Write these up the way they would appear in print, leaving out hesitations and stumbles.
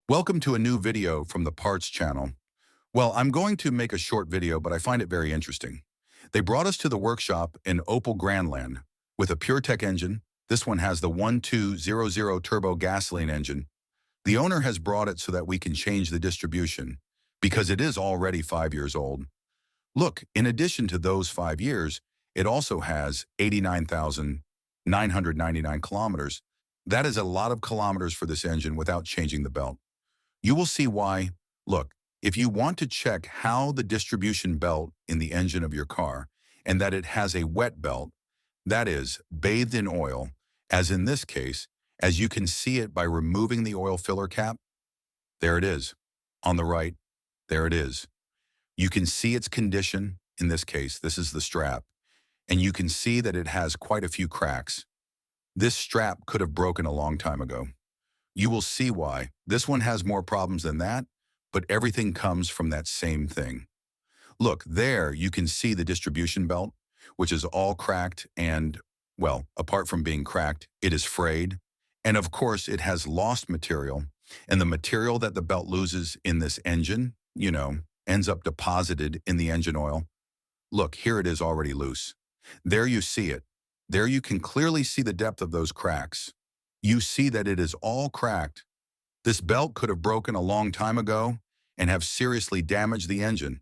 Welcome to a new video from the Parts channel. Well, I'm going to make a short video, but I find it very interesting. They brought us to the workshop in Opel Grandland with a PureTech engine. This one has the 1200 turbo gasoline engine. The owner has brought it so that we can change the distribution because it is already 5 years old. Look, in addition to those 5 years, it also has 89,999 kilometers. That is a lot of kilometers for this engine without changing the belt. You will see why. Look, if you want to check how the distribution belt in the engine of your car and that it has a wet belt, that is, bathed in oil, as in this case, as you can see it by removing the oil filler cap, there it is. On the right, there it is. You can see its condition. In this case, this is the strap, and you can see that it has quite a few cracks. This strap could have broken a long time ago. You will see why. This one has more problems than that, but everything comes from that same thing. Look, there you can see the distribution belt, which is all cracked and, well, apart from being cracked, it is frayed. And of course, it has lost material. And the material that the belt loses in this engine, ends up deposited in the engine oil. Look, here it is already loose. There you see it. There you can clearly see the depth of those cracks. You see that it is all cracked. This belt could have broken a long time ago and have seriously damaged the engine.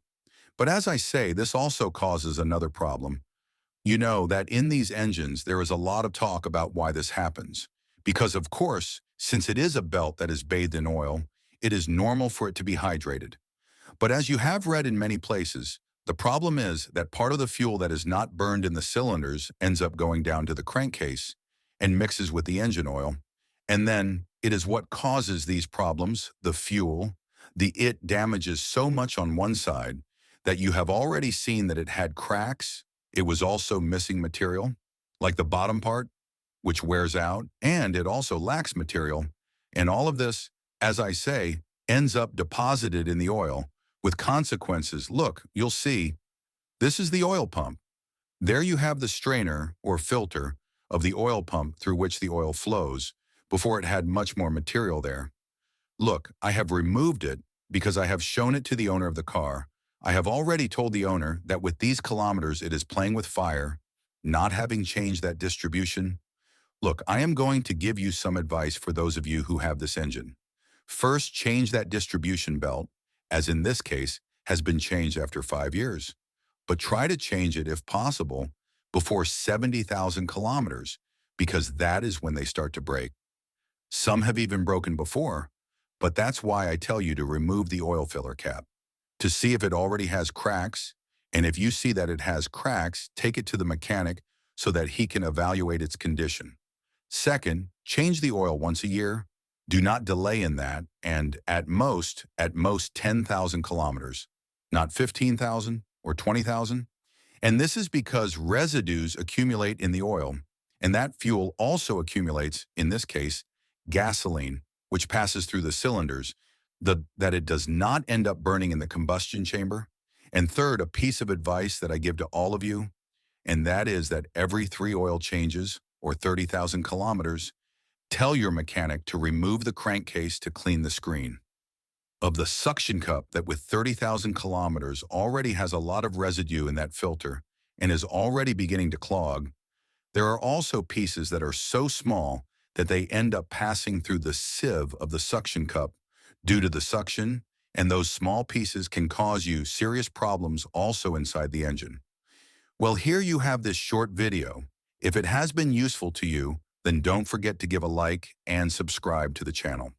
But as I say, this also causes another problem. You know that in these engines, there is a lot of talk about why this happens. Because of course, since it is a belt that is bathed in oil, it is normal for it to be hydrated. But as you have read in many places, the problem is that part of the fuel that is not burned in the cylinders ends up going down to the crankcase and mixes with the engine oil. And then it is what causes these problems, the fuel. It damages so much on one side that you have already seen that it had cracks. It was also missing material, like the bottom part, which wears out, and it also lacks material. And all of this, as I say, ends up deposited in the oil with consequences. Look, you'll see, this is the oil pump. There you have the strainer or filter of the oil pump through which the oil flows before it had much more material there. Look, I have removed it because I have shown it to the owner of the car. I have already told the owner that with these kilometers it is playing with fire, not having changed that distribution. Look, I am going to give you some advice for those of you who have this engine. First, change that distribution belt, as in this case, has been changed after 5 years. But try to change it, if possible, before 70,000 kilometers, because that is when they start to break. Some have even broken before, but that's why I tell you to remove the oil filler cap, to see if it already has cracks, and if you see that it has cracks, take it to the mechanic so that he can evaluate its condition. Second, change the oil once a year. Do not delay in that, and at most 10,000 kilometers, not 15,000 or 20,000. And this is because residues accumulate in the oil, and that fuel also accumulates, in this case, gasoline, which passes through the cylinders, that it does not end up burning in the combustion chamber. And third, a piece of advice that I give to all of you, and that is that every 3 oil changes, or 30,000 kilometers, tell your mechanic to remove the crankcase to clean the screen of the suction cup that with 30,000 kilometers already has a lot of residue in that filter and is already beginning to clog. There are also pieces that are so small that they end up passing through the sieve of the suction cup due to the suction, and those small pieces can cause you serious problems also inside the engine. Well, here you have this short video. If it has been useful to you, then don't forget to give a like and subscribe to the channel.